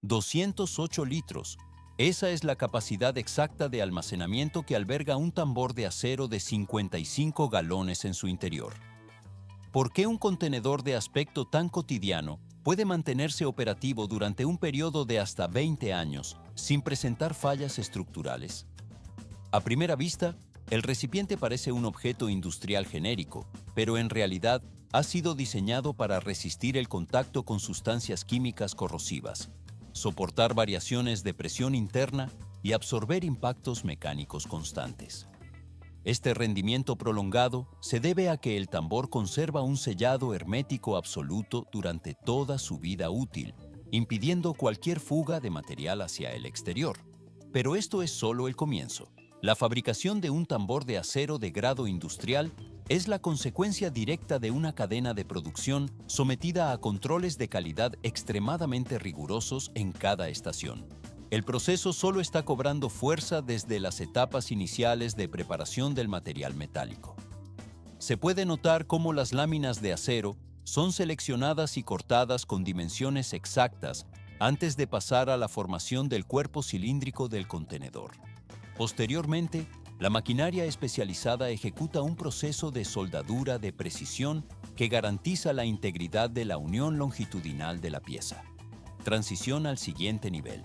208 litros. Esa es la capacidad exacta de almacenamiento que alberga un tambor de acero de 55 galones en su interior. ¿Por qué un contenedor de aspecto tan cotidiano puede mantenerse operativo durante un periodo de hasta 20 años sin presentar fallas estructurales? A primera vista, el recipiente parece un objeto industrial genérico, pero en realidad ha sido diseñado para resistir el contacto con sustancias químicas corrosivas, soportar variaciones de presión interna y absorber impactos mecánicos constantes. Este rendimiento prolongado se debe a que el tambor conserva un sellado hermético absoluto durante toda su vida útil, impidiendo cualquier fuga de material hacia el exterior. Pero esto es solo el comienzo. La fabricación de un tambor de acero de grado industrial es la consecuencia directa de una cadena de producción sometida a controles de calidad extremadamente rigurosos en cada estación. El proceso solo está cobrando fuerza desde las etapas iniciales de preparación del material metálico. Se puede notar cómo las láminas de acero son seleccionadas y cortadas con dimensiones exactas antes de pasar a la formación del cuerpo cilíndrico del contenedor. Posteriormente, la maquinaria especializada ejecuta un proceso de soldadura de precisión que garantiza la integridad de la unión longitudinal de la pieza. Transición al siguiente nivel.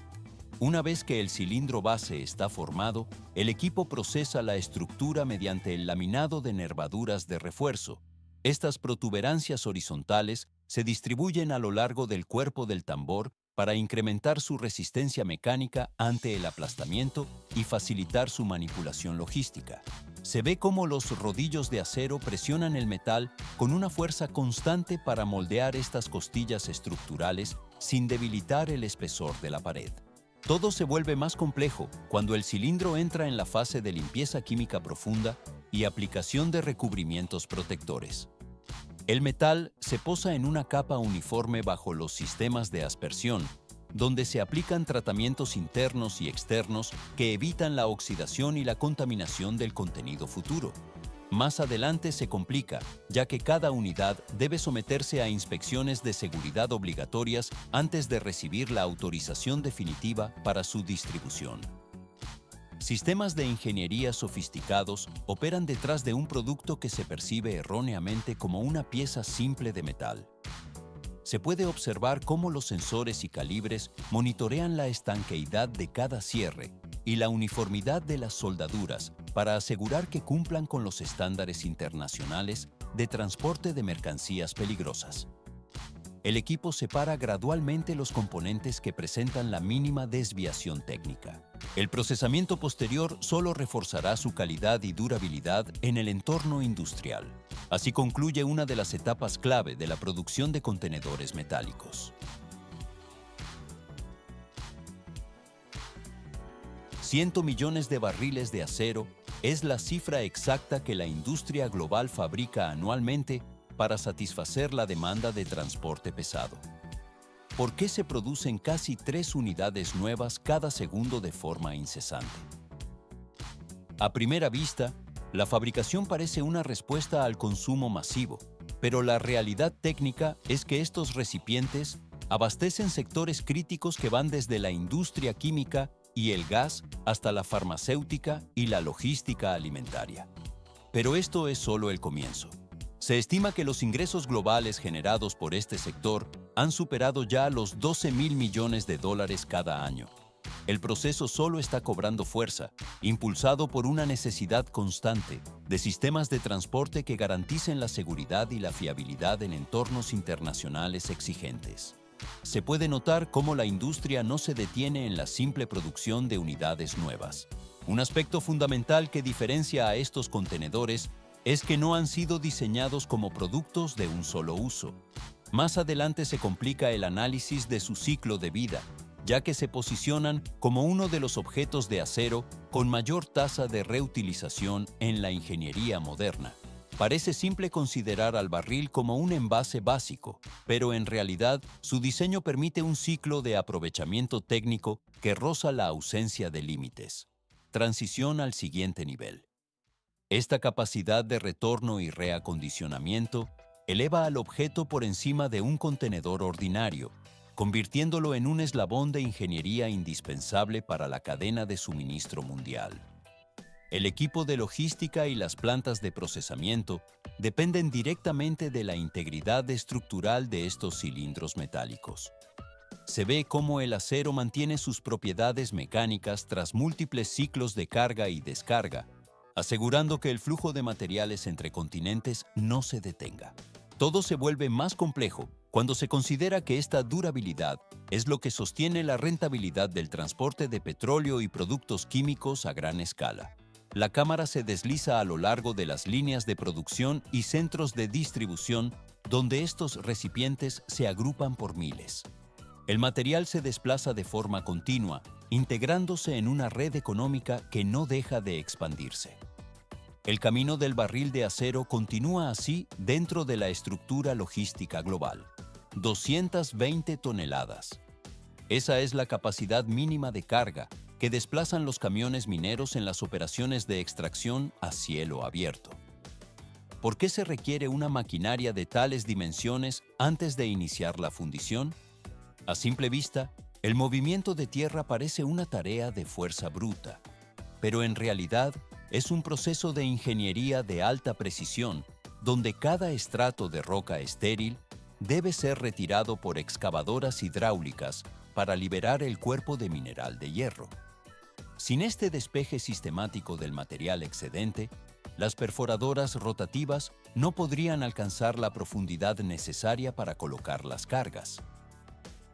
Una vez que el cilindro base está formado, el equipo procesa la estructura mediante el laminado de nervaduras de refuerzo. Estas protuberancias horizontales se distribuyen a lo largo del cuerpo del tambor para incrementar su resistencia mecánica ante el aplastamiento y facilitar su manipulación logística. Se ve cómo los rodillos de acero presionan el metal con una fuerza constante para moldear estas costillas estructurales sin debilitar el espesor de la pared. Todo se vuelve más complejo cuando el cilindro entra en la fase de limpieza química profunda y aplicación de recubrimientos protectores. El metal se posa en una capa uniforme bajo los sistemas de aspersión, donde se aplican tratamientos internos y externos que evitan la oxidación y la contaminación del contenido futuro. Más adelante se complica, ya que cada unidad debe someterse a inspecciones de seguridad obligatorias antes de recibir la autorización definitiva para su distribución. Sistemas de ingeniería sofisticados operan detrás de un producto que se percibe erróneamente como una pieza simple de metal. Se puede observar cómo los sensores y calibres monitorean la estanqueidad de cada cierre y la uniformidad de las soldaduras para asegurar que cumplan con los estándares internacionales de transporte de mercancías peligrosas. El equipo separa gradualmente los componentes que presentan la mínima desviación técnica. El procesamiento posterior solo reforzará su calidad y durabilidad en el entorno industrial. Así concluye una de las etapas clave de la producción de contenedores metálicos. 100 millones de barriles de acero es la cifra exacta que la industria global fabrica anualmente para satisfacer la demanda de transporte pesado. ¿Por qué se producen casi 3 unidades nuevas cada segundo de forma incesante? A primera vista, la fabricación parece una respuesta al consumo masivo, pero la realidad técnica es que estos recipientes abastecen sectores críticos que van desde la industria química y el gas hasta la farmacéutica y la logística alimentaria. Pero esto es solo el comienzo. Se estima que los ingresos globales generados por este sector han superado ya los 12.000 millones de dólares cada año. El proceso solo está cobrando fuerza, impulsado por una necesidad constante de sistemas de transporte que garanticen la seguridad y la fiabilidad en entornos internacionales exigentes. Se puede notar cómo la industria no se detiene en la simple producción de unidades nuevas. Un aspecto fundamental que diferencia a estos contenedores es que no han sido diseñados como productos de un solo uso. Más adelante se complica el análisis de su ciclo de vida, ya que se posicionan como uno de los objetos de acero con mayor tasa de reutilización en la ingeniería moderna. Parece simple considerar al barril como un envase básico, pero en realidad su diseño permite un ciclo de aprovechamiento técnico que roza la ausencia de límites. Transición al siguiente nivel. Esta capacidad de retorno y reacondicionamiento eleva al objeto por encima de un contenedor ordinario, convirtiéndolo en un eslabón de ingeniería indispensable para la cadena de suministro mundial. El equipo de logística y las plantas de procesamiento dependen directamente de la integridad estructural de estos cilindros metálicos. Se ve cómo el acero mantiene sus propiedades mecánicas tras múltiples ciclos de carga y descarga, asegurando que el flujo de materiales entre continentes no se detenga. Todo se vuelve más complejo cuando se considera que esta durabilidad es lo que sostiene la rentabilidad del transporte de petróleo y productos químicos a gran escala. La cámara se desliza a lo largo de las líneas de producción y centros de distribución donde estos recipientes se agrupan por miles. El material se desplaza de forma continua, integrándose en una red económica que no deja de expandirse. El camino del barril de acero continúa así dentro de la estructura logística global. 220 toneladas. Esa es la capacidad mínima de carga que desplazan los camiones mineros en las operaciones de extracción a cielo abierto. ¿Por qué se requiere una maquinaria de tales dimensiones antes de iniciar la fundición? A simple vista, el movimiento de tierra parece una tarea de fuerza bruta, pero en realidad es un proceso de ingeniería de alta precisión, donde cada estrato de roca estéril debe ser retirado por excavadoras hidráulicas para liberar el cuerpo de mineral de hierro. Sin este despeje sistemático del material excedente, las perforadoras rotativas no podrían alcanzar la profundidad necesaria para colocar las cargas.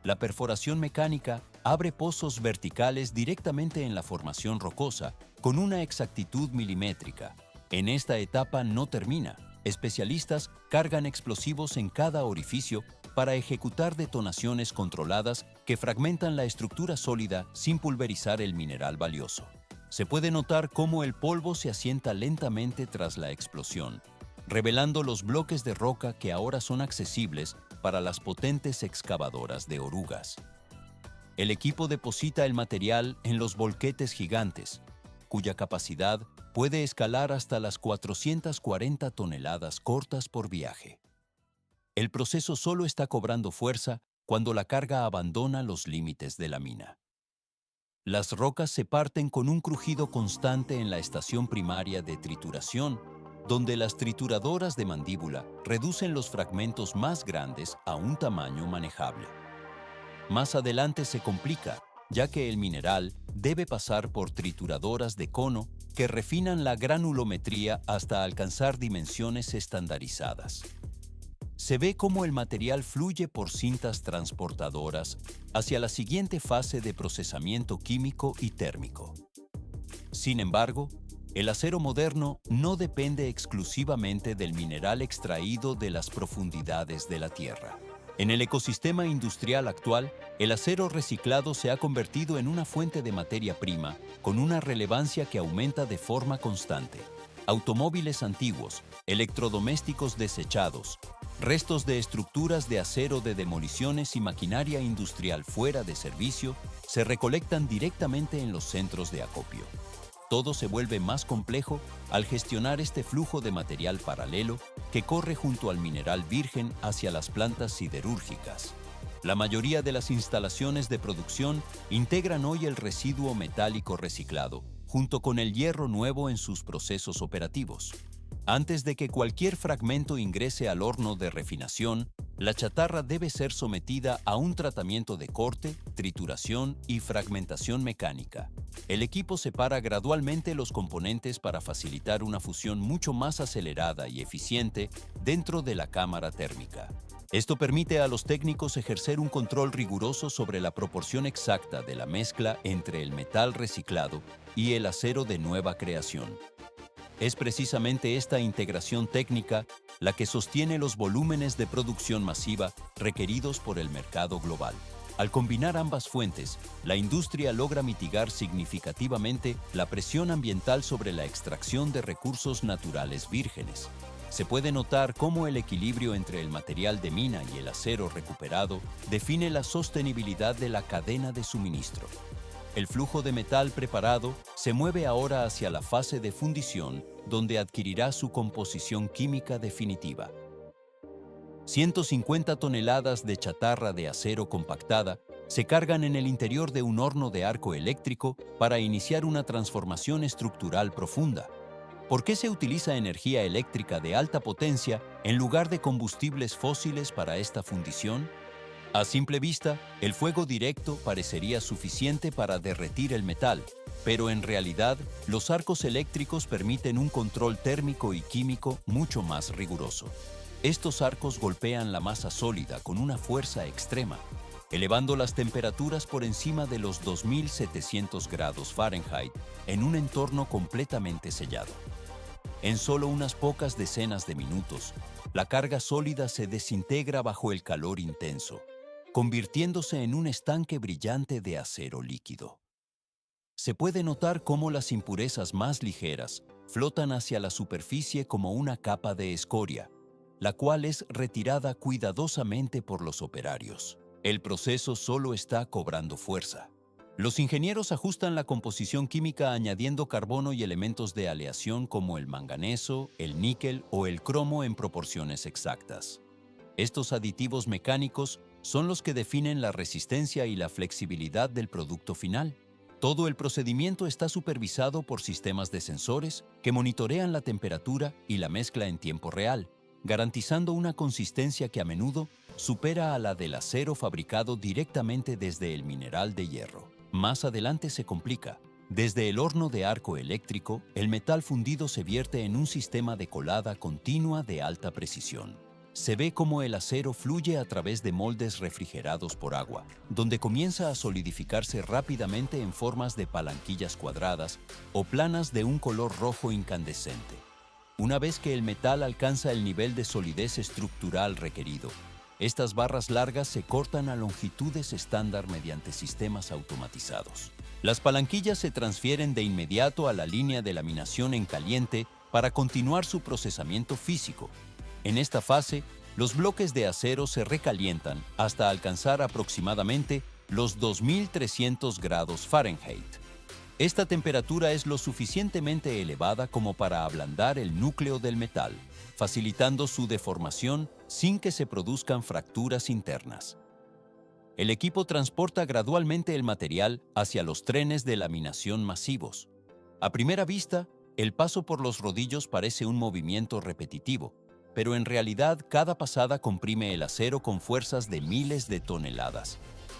La perforación mecánica abre pozos verticales directamente en la formación rocosa con una exactitud milimétrica. En esta etapa no termina. Especialistas cargan explosivos en cada orificio para ejecutar detonaciones controladas que fragmentan la estructura sólida sin pulverizar el mineral valioso. Se puede notar cómo el polvo se asienta lentamente tras la explosión, revelando los bloques de roca que ahora son accesibles para las potentes excavadoras de orugas. El equipo deposita el material en los volquetes gigantes, cuya capacidad puede escalar hasta las 440 toneladas cortas por viaje. El proceso solo está cobrando fuerza cuando la carga abandona los límites de la mina. Las rocas se parten con un crujido constante en la estación primaria de trituración, donde las trituradoras de mandíbula reducen los fragmentos más grandes a un tamaño manejable. Más adelante se complica, ya que el mineral debe pasar por trituradoras de cono que refinan la granulometría hasta alcanzar dimensiones estandarizadas. Se ve cómo el material fluye por cintas transportadoras hacia la siguiente fase de procesamiento químico y térmico. Sin embargo, el acero moderno no depende exclusivamente del mineral extraído de las profundidades de la Tierra. En el ecosistema industrial actual, el acero reciclado se ha convertido en una fuente de materia prima con una relevancia que aumenta de forma constante. Automóviles antiguos, electrodomésticos desechados, restos de estructuras de acero de demoliciones y maquinaria industrial fuera de servicio se recolectan directamente en los centros de acopio. Todo se vuelve más complejo al gestionar este flujo de material paralelo que corre junto al mineral virgen hacia las plantas siderúrgicas. La mayoría de las instalaciones de producción integran hoy el residuo metálico reciclado, junto con el hierro nuevo en sus procesos operativos. Antes de que cualquier fragmento ingrese al horno de refinación, la chatarra debe ser sometida a un tratamiento de corte, trituración y fragmentación mecánica. El equipo separa gradualmente los componentes para facilitar una fusión mucho más acelerada y eficiente dentro de la cámara térmica. Esto permite a los técnicos ejercer un control riguroso sobre la proporción exacta de la mezcla entre el metal reciclado y el acero de nueva creación. Es precisamente esta integración técnica la que sostiene los volúmenes de producción masiva requeridos por el mercado global. Al combinar ambas fuentes, la industria logra mitigar significativamente la presión ambiental sobre la extracción de recursos naturales vírgenes. Se puede notar cómo el equilibrio entre el material de mina y el acero recuperado define la sostenibilidad de la cadena de suministro. El flujo de metal preparado se mueve ahora hacia la fase de fundición, donde adquirirá su composición química definitiva. 150 toneladas de chatarra de acero compactada se cargan en el interior de un horno de arco eléctrico para iniciar una transformación estructural profunda. ¿Por qué se utiliza energía eléctrica de alta potencia en lugar de combustibles fósiles para esta fundición? A simple vista, el fuego directo parecería suficiente para derretir el metal, pero en realidad, los arcos eléctricos permiten un control térmico y químico mucho más riguroso. Estos arcos golpean la masa sólida con una fuerza extrema, elevando las temperaturas por encima de los 2700 grados Fahrenheit en un entorno completamente sellado. En solo unas pocas decenas de minutos, la carga sólida se desintegra bajo el calor intenso, convirtiéndose en un estanque brillante de acero líquido. Se puede notar cómo las impurezas más ligeras flotan hacia la superficie como una capa de escoria, la cual es retirada cuidadosamente por los operarios. El proceso solo está cobrando fuerza. Los ingenieros ajustan la composición química añadiendo carbono y elementos de aleación como el manganeso, el níquel o el cromo en proporciones exactas. Estos aditivos mecánicos son los que definen la resistencia y la flexibilidad del producto final. Todo el procedimiento está supervisado por sistemas de sensores que monitorean la temperatura y la mezcla en tiempo real, garantizando una consistencia que a menudo supera a la del acero fabricado directamente desde el mineral de hierro. Más adelante se complica. Desde el horno de arco eléctrico, el metal fundido se vierte en un sistema de colada continua de alta precisión. Se ve cómo el acero fluye a través de moldes refrigerados por agua, donde comienza a solidificarse rápidamente en formas de palanquillas cuadradas o planas de un color rojo incandescente. Una vez que el metal alcanza el nivel de solidez estructural requerido, estas barras largas se cortan a longitudes estándar mediante sistemas automatizados. Las palanquillas se transfieren de inmediato a la línea de laminación en caliente para continuar su procesamiento físico. En esta fase, los bloques de acero se recalientan hasta alcanzar aproximadamente los 2300 grados Fahrenheit. Esta temperatura es lo suficientemente elevada como para ablandar el núcleo del metal, facilitando su deformación sin que se produzcan fracturas internas. El equipo transporta gradualmente el material hacia los trenes de laminación masivos. A primera vista, el paso por los rodillos parece un movimiento repetitivo, pero en realidad cada pasada comprime el acero con fuerzas de miles de toneladas.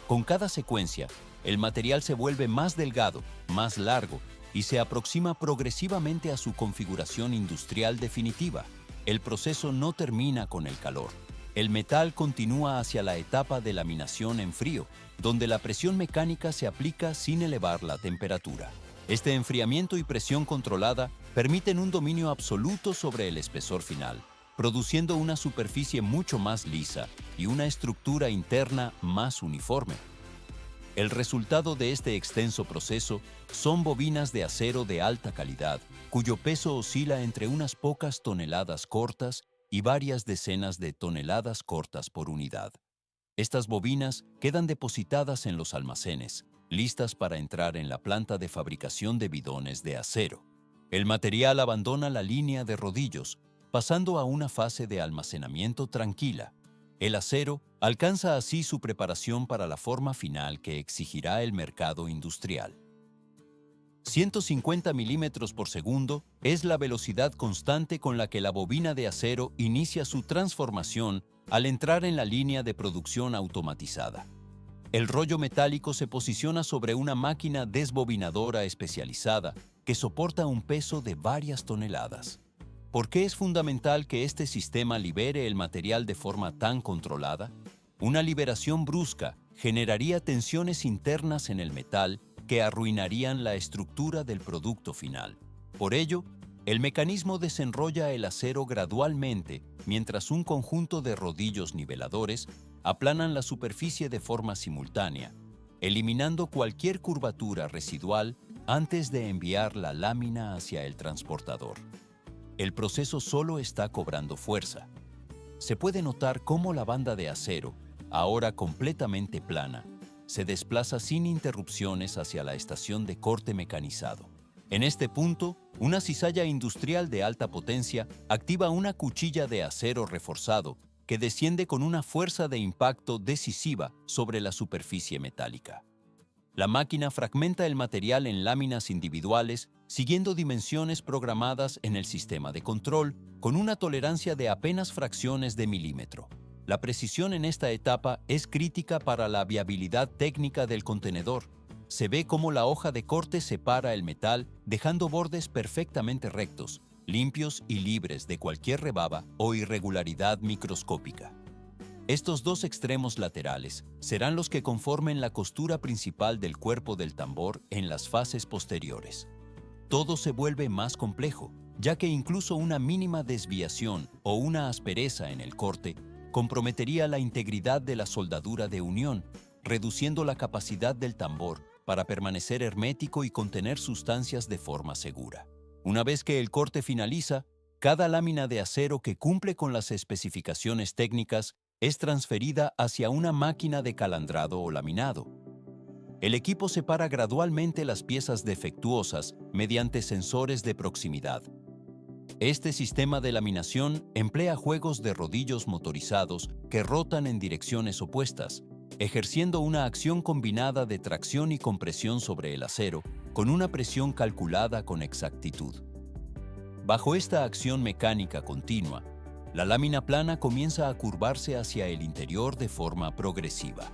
Con cada secuencia, el material se vuelve más delgado, más largo y se aproxima progresivamente a su configuración industrial definitiva. El proceso no termina con el calor. El metal continúa hacia la etapa de laminación en frío, donde la presión mecánica se aplica sin elevar la temperatura. Este enfriamiento y presión controlada permiten un dominio absoluto sobre el espesor final, produciendo una superficie mucho más lisa y una estructura interna más uniforme. El resultado de este extenso proceso son bobinas de acero de alta calidad, cuyo peso oscila entre unas pocas toneladas cortas y varias decenas de toneladas cortas por unidad. Estas bobinas quedan depositadas en los almacenes, listas para entrar en la planta de fabricación de bidones de acero. El material abandona la línea de rodillos, pasando a una fase de almacenamiento tranquila. El acero alcanza así su preparación para la forma final que exigirá el mercado industrial. 150 milímetros por segundo es la velocidad constante con la que la bobina de acero inicia su transformación al entrar en la línea de producción automatizada. El rollo metálico se posiciona sobre una máquina desbobinadora especializada que soporta un peso de varias toneladas. ¿Por qué es fundamental que este sistema libere el material de forma tan controlada? Una liberación brusca generaría tensiones internas en el metal que arruinarían la estructura del producto final. Por ello, el mecanismo desenrolla el acero gradualmente mientras un conjunto de rodillos niveladores aplanan la superficie de forma simultánea, eliminando cualquier curvatura residual antes de enviar la lámina hacia el transportador. El proceso solo está cobrando fuerza. Se puede notar cómo la banda de acero, ahora completamente plana, se desplaza sin interrupciones hacia la estación de corte mecanizado. En este punto, una cizalla industrial de alta potencia activa una cuchilla de acero reforzado que desciende con una fuerza de impacto decisiva sobre la superficie metálica. La máquina fragmenta el material en láminas individuales, siguiendo dimensiones programadas en el sistema de control, con una tolerancia de apenas fracciones de milímetro. La precisión en esta etapa es crítica para la viabilidad técnica del contenedor. Se ve cómo la hoja de corte separa el metal, dejando bordes perfectamente rectos, limpios y libres de cualquier rebaba o irregularidad microscópica. Estos dos extremos laterales serán los que conformen la costura principal del cuerpo del tambor en las fases posteriores. Todo se vuelve más complejo, ya que incluso una mínima desviación o una aspereza en el corte comprometería la integridad de la soldadura de unión, reduciendo la capacidad del tambor para permanecer hermético y contener sustancias de forma segura. Una vez que el corte finaliza, cada lámina de acero que cumple con las especificaciones técnicas es transferida hacia una máquina de calandrado o laminado. El equipo separa gradualmente las piezas defectuosas mediante sensores de proximidad. Este sistema de laminación emplea juegos de rodillos motorizados que rotan en direcciones opuestas, ejerciendo una acción combinada de tracción y compresión sobre el acero, con una presión calculada con exactitud. Bajo esta acción mecánica continua, la lámina plana comienza a curvarse hacia el interior de forma progresiva.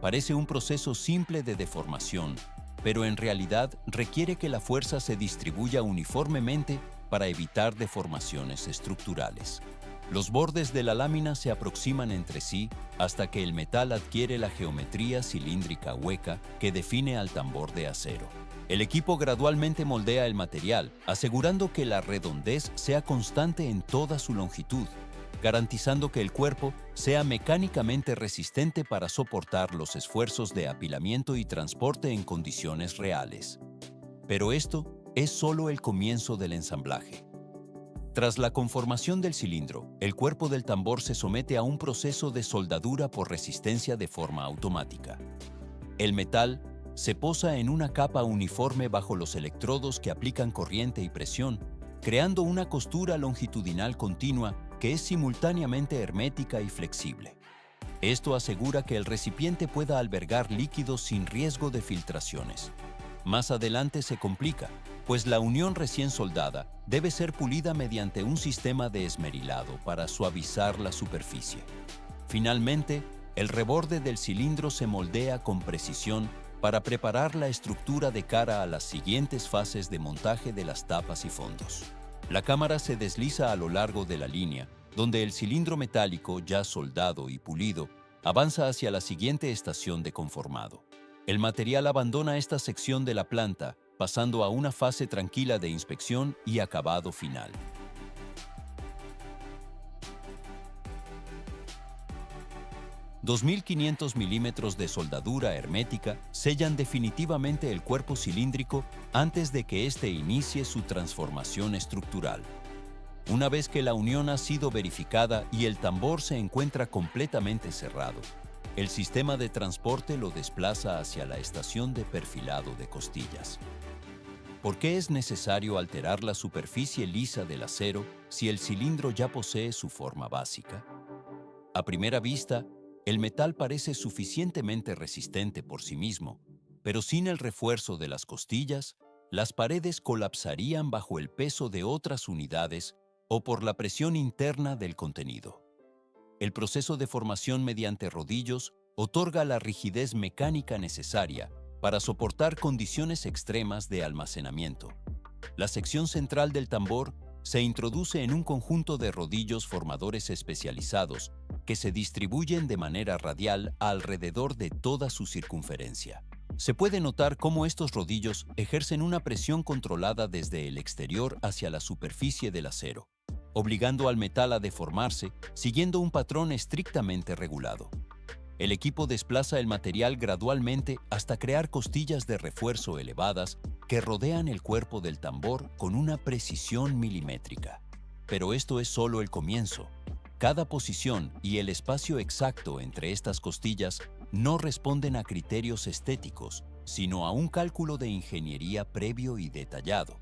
Parece un proceso simple de deformación, pero en realidad requiere que la fuerza se distribuya uniformemente para evitar deformaciones estructurales. Los bordes de la lámina se aproximan entre sí hasta que el metal adquiere la geometría cilíndrica hueca que define al tambor de acero. El equipo gradualmente moldea el material, asegurando que la redondez sea constante en toda su longitud, garantizando que el cuerpo sea mecánicamente resistente para soportar los esfuerzos de apilamiento y transporte en condiciones reales. Pero esto es solo el comienzo del ensamblaje. Tras la conformación del cilindro, el cuerpo del tambor se somete a un proceso de soldadura por resistencia de forma automática. El metal se posa en una capa uniforme bajo los electrodos que aplican corriente y presión, creando una costura longitudinal continua que es simultáneamente hermética y flexible. Esto asegura que el recipiente pueda albergar líquidos sin riesgo de filtraciones. Más adelante se complica, pues la unión recién soldada debe ser pulida mediante un sistema de esmerilado para suavizar la superficie. Finalmente, el reborde del cilindro se moldea con precisión para preparar la estructura de cara a las siguientes fases de montaje de las tapas y fondos. La cámara se desliza a lo largo de la línea, donde el cilindro metálico ya soldado y pulido avanza hacia la siguiente estación de conformado. El material abandona esta sección de la planta, pasando a una fase tranquila de inspección y acabado final. 2.500 milímetros de soldadura hermética sellan definitivamente el cuerpo cilíndrico antes de que éste inicie su transformación estructural. Una vez que la unión ha sido verificada y el tambor se encuentra completamente cerrado, el sistema de transporte lo desplaza hacia la estación de perfilado de costillas. ¿Por qué es necesario alterar la superficie lisa del acero si el cilindro ya posee su forma básica? A primera vista, el metal parece suficientemente resistente por sí mismo, pero sin el refuerzo de las costillas, las paredes colapsarían bajo el peso de otras unidades o por la presión interna del contenido. El proceso de formación mediante rodillos otorga la rigidez mecánica necesaria para soportar condiciones extremas de almacenamiento. La sección central del tambor se introduce en un conjunto de rodillos formadores especializados que se distribuyen de manera radial alrededor de toda su circunferencia. Se puede notar cómo estos rodillos ejercen una presión controlada desde el exterior hacia la superficie del acero, obligando al metal a deformarse siguiendo un patrón estrictamente regulado. El equipo desplaza el material gradualmente hasta crear costillas de refuerzo elevadas que rodean el cuerpo del tambor con una precisión milimétrica. Pero esto es solo el comienzo. Cada posición y el espacio exacto entre estas costillas no responden a criterios estéticos, sino a un cálculo de ingeniería previo y detallado.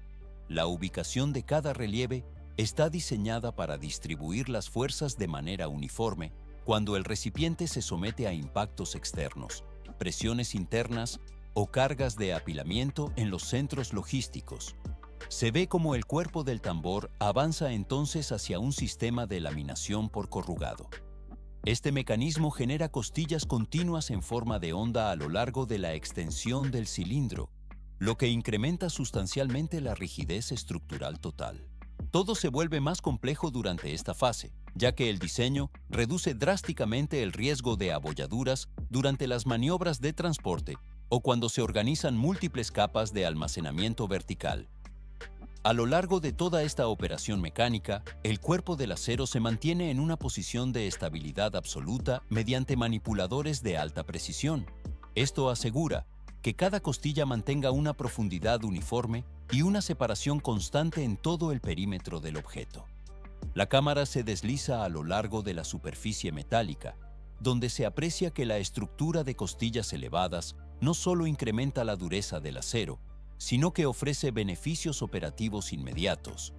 La ubicación de cada relieve está diseñada para distribuir las fuerzas de manera uniforme cuando el recipiente se somete a impactos externos, presiones internas o cargas de apilamiento en los centros logísticos. Se ve como el cuerpo del tambor avanza entonces hacia un sistema de laminación por corrugado. Este mecanismo genera costillas continuas en forma de onda a lo largo de la extensión del cilindro, lo que incrementa sustancialmente la rigidez estructural total. Todo se vuelve más complejo durante esta fase, ya que el diseño reduce drásticamente el riesgo de abolladuras durante las maniobras de transporte o cuando se organizan múltiples capas de almacenamiento vertical. A lo largo de toda esta operación mecánica, el cuerpo del acero se mantiene en una posición de estabilidad absoluta mediante manipuladores de alta precisión. Esto asegura que cada costilla mantenga una profundidad uniforme y una separación constante en todo el perímetro del objeto. La cámara se desliza a lo largo de la superficie metálica, donde se aprecia que la estructura de costillas elevadas no solo incrementa la dureza del acero, sino que ofrece beneficios operativos inmediatos.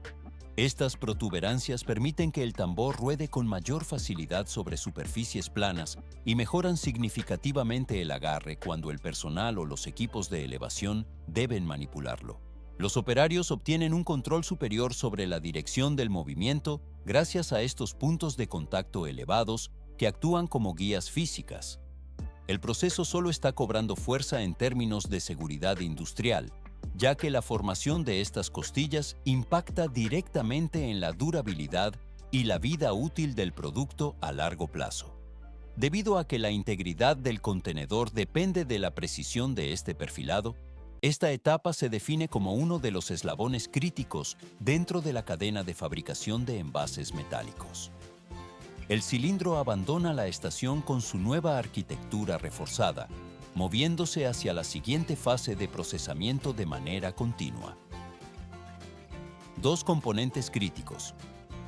Estas protuberancias permiten que el tambor ruede con mayor facilidad sobre superficies planas y mejoran significativamente el agarre cuando el personal o los equipos de elevación deben manipularlo. Los operarios obtienen un control superior sobre la dirección del movimiento gracias a estos puntos de contacto elevados que actúan como guías físicas. El proceso solo está cobrando fuerza en términos de seguridad industrial, ya que la formación de estas costillas impacta directamente en la durabilidad y la vida útil del producto a largo plazo. Debido a que la integridad del contenedor depende de la precisión de este perfilado, esta etapa se define como uno de los eslabones críticos dentro de la cadena de fabricación de envases metálicos. El cilindro abandona la estación con su nueva arquitectura reforzada, moviéndose hacia la siguiente fase de procesamiento de manera continua. Dos componentes críticos.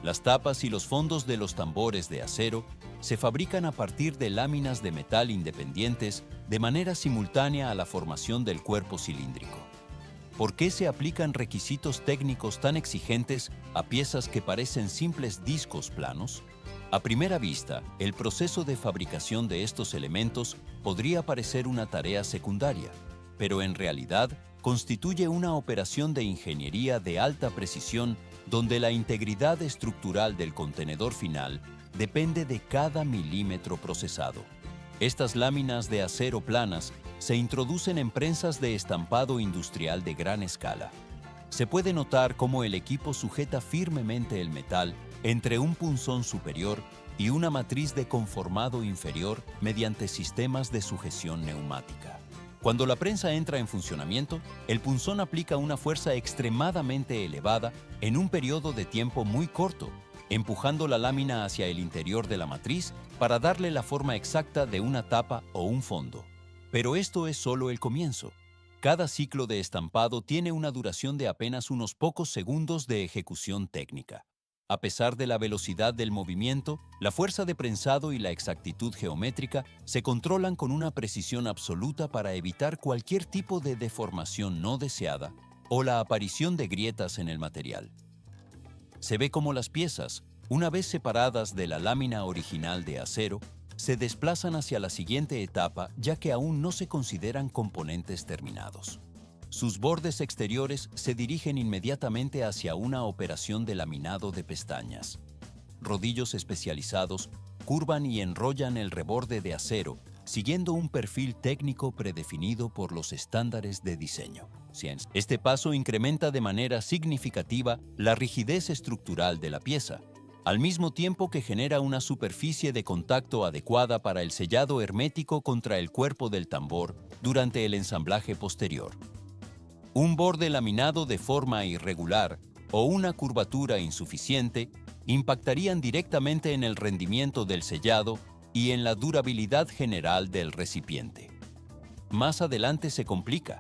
Las tapas y los fondos de los tambores de acero se fabrican a partir de láminas de metal independientes de manera simultánea a la formación del cuerpo cilíndrico. ¿Por qué se aplican requisitos técnicos tan exigentes a piezas que parecen simples discos planos? A primera vista, el proceso de fabricación de estos elementos podría parecer una tarea secundaria, pero en realidad constituye una operación de ingeniería de alta precisión donde la integridad estructural del contenedor final depende de cada milímetro procesado. Estas láminas de acero planas se introducen en prensas de estampado industrial de gran escala. Se puede notar cómo el equipo sujeta firmemente el metal entre un punzón superior y una matriz de conformado inferior mediante sistemas de sujeción neumática. Cuando la prensa entra en funcionamiento, el punzón aplica una fuerza extremadamente elevada en un periodo de tiempo muy corto, empujando la lámina hacia el interior de la matriz para darle la forma exacta de una tapa o un fondo. Pero esto es solo el comienzo. Cada ciclo de estampado tiene una duración de apenas unos pocos segundos de ejecución técnica. A pesar de la velocidad del movimiento, la fuerza de prensado y la exactitud geométrica se controlan con una precisión absoluta para evitar cualquier tipo de deformación no deseada o la aparición de grietas en el material. Se ve cómo las piezas, una vez separadas de la lámina original de acero, se desplazan hacia la siguiente etapa ya que aún no se consideran componentes terminados. Sus bordes exteriores se dirigen inmediatamente hacia una operación de laminado de pestañas. Rodillos especializados curvan y enrollan el reborde de acero, siguiendo un perfil técnico predefinido por los estándares de diseño. Este paso incrementa de manera significativa la rigidez estructural de la pieza, al mismo tiempo que genera una superficie de contacto adecuada para el sellado hermético contra el cuerpo del tambor durante el ensamblaje posterior. Un borde laminado de forma irregular o una curvatura insuficiente impactarían directamente en el rendimiento del sellado y en la durabilidad general del recipiente. Más adelante se complica.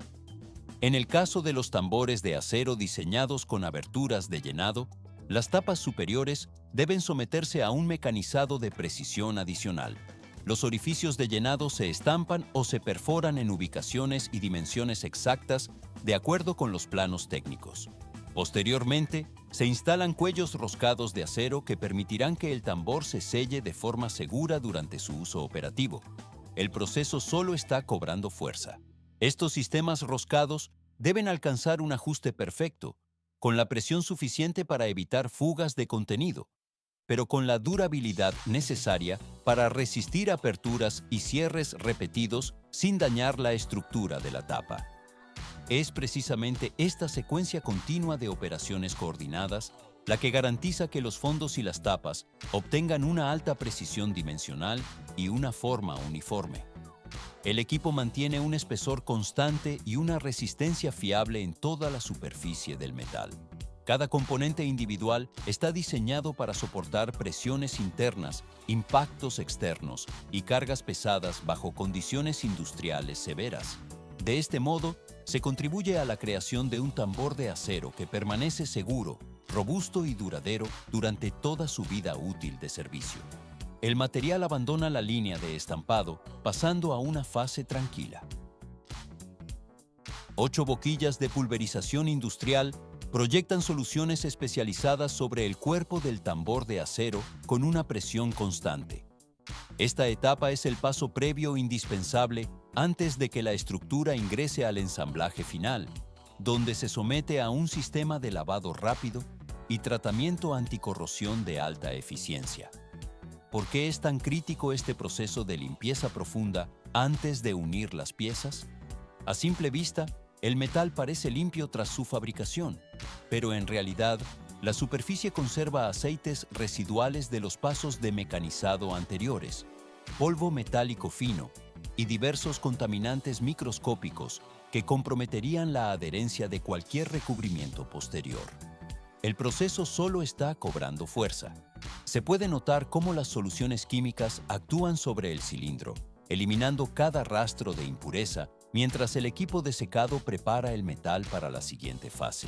En el caso de los tambores de acero diseñados con aberturas de llenado, las tapas superiores deben someterse a un mecanizado de precisión adicional. Los orificios de llenado se estampan o se perforan en ubicaciones y dimensiones exactas de acuerdo con los planos técnicos. Posteriormente, se instalan cuellos roscados de acero que permitirán que el tambor se selle de forma segura durante su uso operativo. El proceso solo está cobrando fuerza. Estos sistemas roscados deben alcanzar un ajuste perfecto, con la presión suficiente para evitar fugas de contenido, pero con la durabilidad necesaria para resistir aperturas y cierres repetidos sin dañar la estructura de la tapa. Es precisamente esta secuencia continua de operaciones coordinadas la que garantiza que los fondos y las tapas obtengan una alta precisión dimensional y una forma uniforme. El equipo mantiene un espesor constante y una resistencia fiable en toda la superficie del metal. Cada componente individual está diseñado para soportar presiones internas, impactos externos y cargas pesadas bajo condiciones industriales severas. De este modo, se contribuye a la creación de un tambor de acero que permanece seguro, robusto y duradero durante toda su vida útil de servicio. El material abandona la línea de estampado, pasando a una fase tranquila. 8 boquillas de pulverización industrial proyectan soluciones especializadas sobre el cuerpo del tambor de acero con una presión constante. Esta etapa es el paso previo indispensable antes de que la estructura ingrese al ensamblaje final, donde se somete a un sistema de lavado rápido y tratamiento anticorrosión de alta eficiencia. ¿Por qué es tan crítico este proceso de limpieza profunda antes de unir las piezas? A simple vista, el metal parece limpio tras su fabricación, pero en realidad, la superficie conserva aceites residuales de los pasos de mecanizado anteriores, polvo metálico fino y diversos contaminantes microscópicos que comprometerían la adherencia de cualquier recubrimiento posterior. El proceso solo está cobrando fuerza. Se puede notar cómo las soluciones químicas actúan sobre el cilindro, eliminando cada rastro de impureza mientras el equipo de secado prepara el metal para la siguiente fase.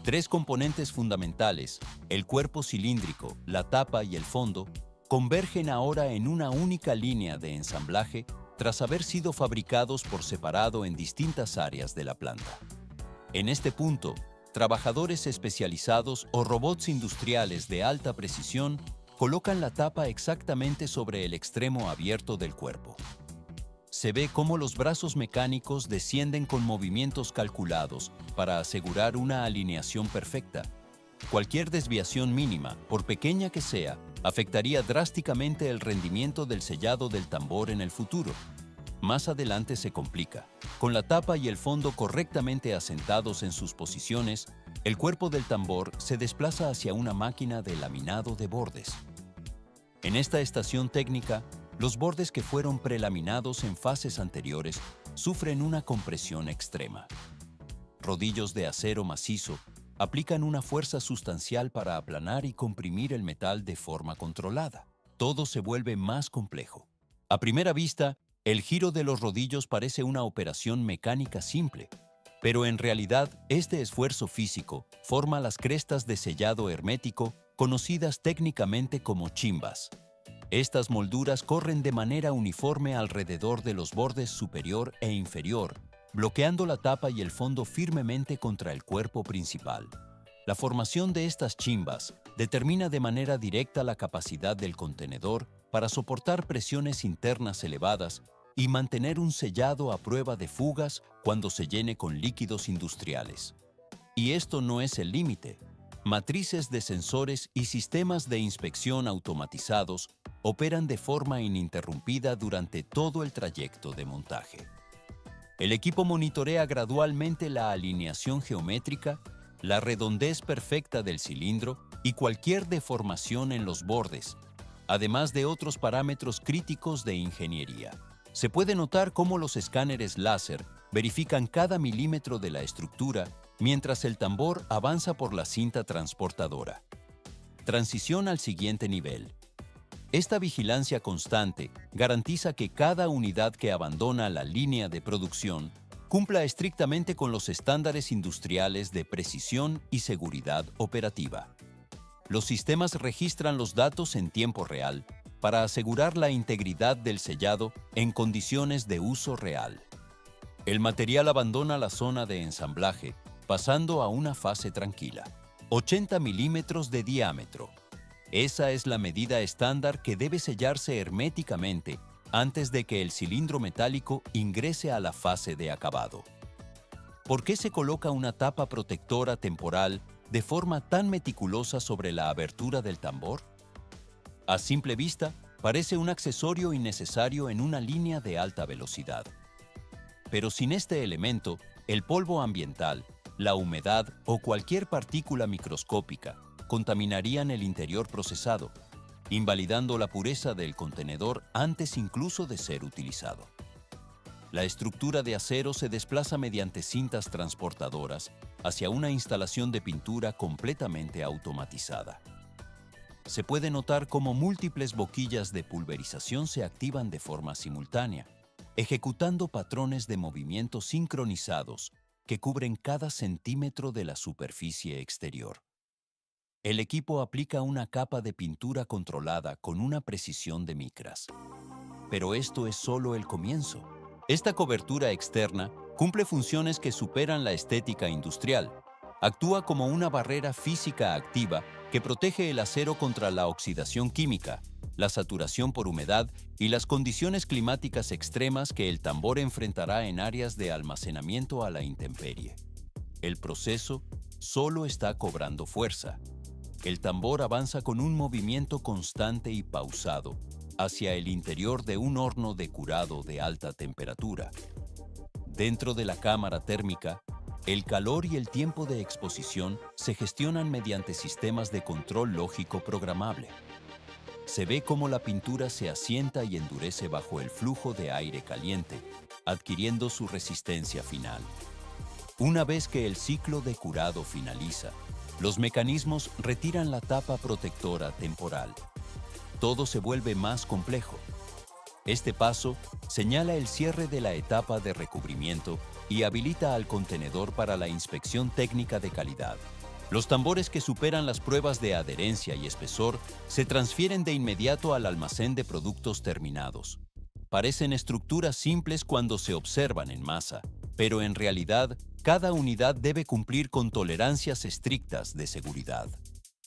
3 componentes fundamentales, el cuerpo cilíndrico, la tapa y el fondo, convergen ahora en una única línea de ensamblaje tras haber sido fabricados por separado en distintas áreas de la planta. En este punto, trabajadores especializados o robots industriales de alta precisión colocan la tapa exactamente sobre el extremo abierto del cuerpo. Se ve cómo los brazos mecánicos descienden con movimientos calculados para asegurar una alineación perfecta. Cualquier desviación mínima, por pequeña que sea, afectaría drásticamente el rendimiento del sellado del tambor en el futuro. Más adelante se complica. Con la tapa y el fondo correctamente asentados en sus posiciones, el cuerpo del tambor se desplaza hacia una máquina de laminado de bordes. En esta estación técnica, los bordes que fueron prelaminados en fases anteriores sufren una compresión extrema. Rodillos de acero macizo aplican una fuerza sustancial para aplanar y comprimir el metal de forma controlada. Todo se vuelve más complejo. A primera vista, el giro de los rodillos parece una operación mecánica simple, pero en realidad este esfuerzo físico forma las crestas de sellado hermético conocidas técnicamente como chimbas. Estas molduras corren de manera uniforme alrededor de los bordes superior e inferior, bloqueando la tapa y el fondo firmemente contra el cuerpo principal. La formación de estas chimbas determina de manera directa la capacidad del contenedor para soportar presiones internas elevadas y mantener un sellado a prueba de fugas cuando se llene con líquidos industriales. Y esto no es el límite. Matrices de sensores y sistemas de inspección automatizados operan de forma ininterrumpida durante todo el trayecto de montaje. El equipo monitorea gradualmente la alineación geométrica, la redondez perfecta del cilindro y cualquier deformación en los bordes, además de otros parámetros críticos de ingeniería. Se puede notar cómo los escáneres láser verifican cada milímetro de la estructura mientras el tambor avanza por la cinta transportadora. Transición al siguiente nivel. Esta vigilancia constante garantiza que cada unidad que abandona la línea de producción cumpla estrictamente con los estándares industriales de precisión y seguridad operativa. Los sistemas registran los datos en tiempo real para asegurar la integridad del sellado en condiciones de uso real. El material abandona la zona de ensamblaje pasando a una fase tranquila. 80 milímetros de diámetro. Esa es la medida estándar que debe sellarse herméticamente antes de que el cilindro metálico ingrese a la fase de acabado. ¿Por qué se coloca una tapa protectora temporal de forma tan meticulosa sobre la abertura del tambor? A simple vista, parece un accesorio innecesario en una línea de alta velocidad. Pero sin este elemento, el polvo ambiental, la humedad o cualquier partícula microscópica contaminarían el interior procesado, invalidando la pureza del contenedor antes incluso de ser utilizado. La estructura de acero se desplaza mediante cintas transportadoras hacia una instalación de pintura completamente automatizada. Se puede notar cómo múltiples boquillas de pulverización se activan de forma simultánea, ejecutando patrones de movimiento sincronizados que cubren cada centímetro de la superficie exterior. El equipo aplica una capa de pintura controlada con una precisión de micras. Pero esto es solo el comienzo. Esta cobertura externa cumple funciones que superan la estética industrial. Actúa como una barrera física activa que protege el acero contra la oxidación química, la saturación por humedad y las condiciones climáticas extremas que el tambor enfrentará en áreas de almacenamiento a la intemperie. El proceso solo está cobrando fuerza. El tambor avanza con un movimiento constante y pausado hacia el interior de un horno de curado de alta temperatura. Dentro de la cámara térmica, el calor y el tiempo de exposición se gestionan mediante sistemas de control lógico programable. Se ve cómo la pintura se asienta y endurece bajo el flujo de aire caliente, adquiriendo su resistencia final. Una vez que el ciclo de curado finaliza, los mecanismos retiran la tapa protectora temporal. Todo se vuelve más complejo. Este paso señala el cierre de la etapa de recubrimiento y habilita al contenedor para la inspección técnica de calidad. Los tambores que superan las pruebas de adherencia y espesor se transfieren de inmediato al almacén de productos terminados. Parecen estructuras simples cuando se observan en masa, pero en realidad cada unidad debe cumplir con tolerancias estrictas de seguridad.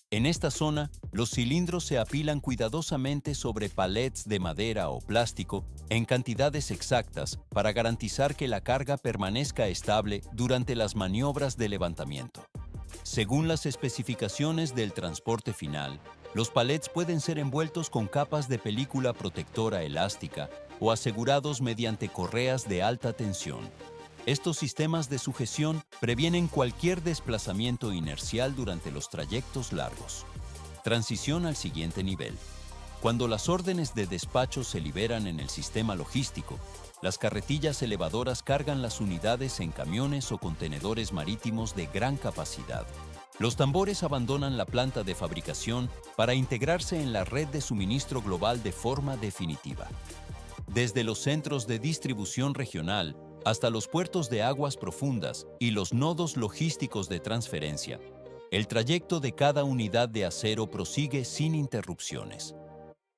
En esta zona, los cilindros se apilan cuidadosamente sobre palets de madera o plástico en cantidades exactas para garantizar que la carga permanezca estable durante las maniobras de levantamiento. Según las especificaciones del transporte final, los palets pueden ser envueltos con capas de película protectora elástica o asegurados mediante correas de alta tensión. Estos sistemas de sujeción previenen cualquier desplazamiento inercial durante los trayectos largos. Transición al siguiente nivel. Cuando las órdenes de despacho se liberan en el sistema logístico, las carretillas elevadoras cargan las unidades en camiones o contenedores marítimos de gran capacidad. Los tambores abandonan la planta de fabricación para integrarse en la red de suministro global de forma definitiva. Desde los centros de distribución regional hasta los puertos de aguas profundas y los nodos logísticos de transferencia, el trayecto de cada unidad de acero prosigue sin interrupciones.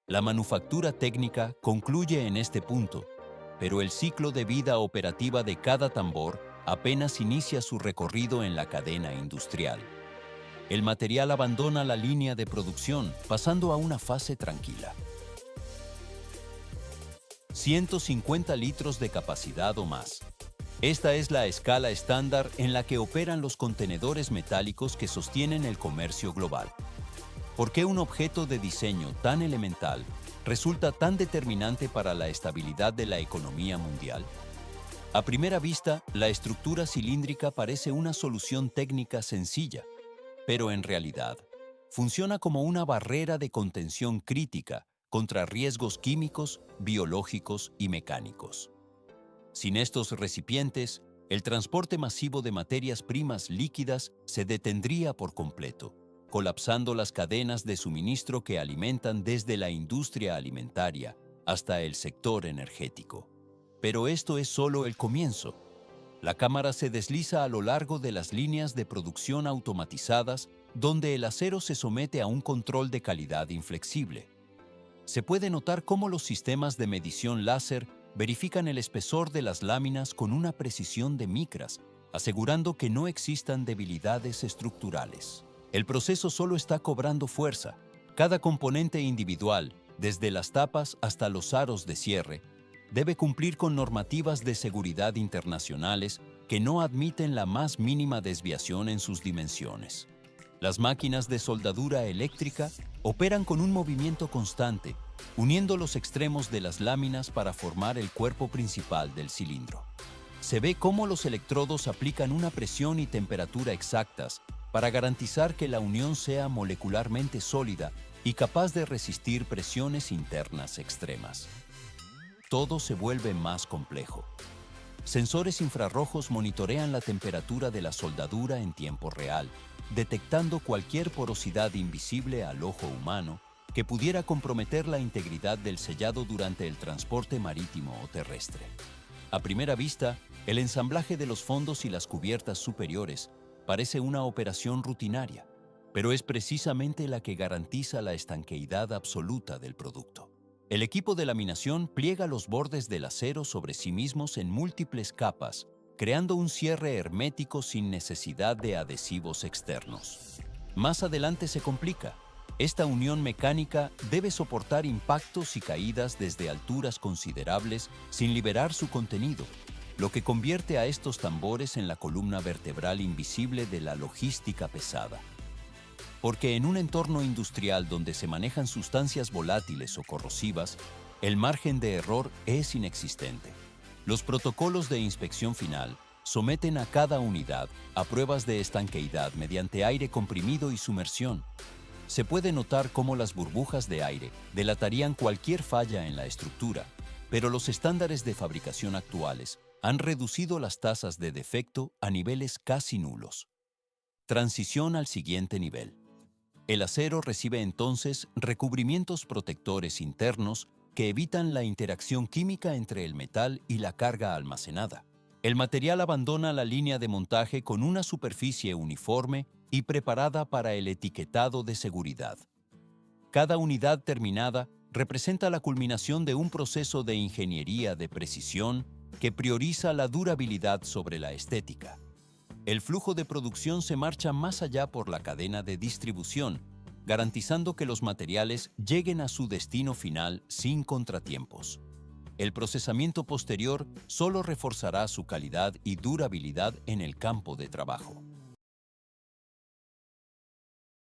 La manufactura técnica concluye en este punto, pero el ciclo de vida operativa de cada tambor apenas inicia su recorrido en la cadena industrial. El material abandona la línea de producción, pasando a una fase tranquila. 150 litros de capacidad o más. Esta es la escala estándar en la que operan los contenedores metálicos que sostienen el comercio global. ¿Por qué un objeto de diseño tan elemental resulta tan determinante para la estabilidad de la economía mundial? A primera vista, la estructura cilíndrica parece una solución técnica sencilla, pero en realidad, funciona como una barrera de contención crítica contra riesgos químicos, biológicos y mecánicos. Sin estos recipientes, el transporte masivo de materias primas líquidas se detendría por completo, colapsando las cadenas de suministro que alimentan desde la industria alimentaria hasta el sector energético. Pero esto es solo el comienzo. La cámara se desliza a lo largo de las líneas de producción automatizadas, donde el acero se somete a un control de calidad inflexible. Se puede notar cómo los sistemas de medición láser verifican el espesor de las láminas con una precisión de micras, asegurando que no existan debilidades estructurales. El proceso solo está cobrando fuerza. Cada componente individual, desde las tapas hasta los aros de cierre, debe cumplir con normativas de seguridad internacionales que no admiten la más mínima desviación en sus dimensiones. Las máquinas de soldadura eléctrica operan con un movimiento constante, uniendo los extremos de las láminas para formar el cuerpo principal del cilindro. Se ve cómo los electrodos aplican una presión y temperatura exactas para garantizar que la unión sea molecularmente sólida y capaz de resistir presiones internas extremas. Todo se vuelve más complejo. Sensores infrarrojos monitorean la temperatura de la soldadura en tiempo real, detectando cualquier porosidad invisible al ojo humano que pudiera comprometer la integridad del sellado durante el transporte marítimo o terrestre. A primera vista, el ensamblaje de los fondos y las cubiertas superiores parece una operación rutinaria, pero es precisamente la que garantiza la estanqueidad absoluta del producto. El equipo de laminación pliega los bordes del acero sobre sí mismos en múltiples capas, creando un cierre hermético sin necesidad de adhesivos externos. Más adelante se complica. Esta unión mecánica debe soportar impactos y caídas desde alturas considerables sin liberar su contenido, lo que convierte a estos tambores en la columna vertebral invisible de la logística pesada. Porque en un entorno industrial donde se manejan sustancias volátiles o corrosivas, el margen de error es inexistente. Los protocolos de inspección final someten a cada unidad a pruebas de estanqueidad mediante aire comprimido y sumersión. Se puede notar cómo las burbujas de aire delatarían cualquier falla en la estructura, pero los estándares de fabricación actuales han reducido las tasas de defecto a niveles casi nulos. Transición al siguiente nivel. El acero recibe entonces recubrimientos protectores internos que evitan la interacción química entre el metal y la carga almacenada. El material abandona la línea de montaje con una superficie uniforme y preparada para el etiquetado de seguridad. Cada unidad terminada representa la culminación de un proceso de ingeniería de precisión que prioriza la durabilidad sobre la estética. El flujo de producción se marcha más allá por la cadena de distribución, garantizando que los materiales lleguen a su destino final sin contratiempos. El procesamiento posterior solo reforzará su calidad y durabilidad en el campo de trabajo.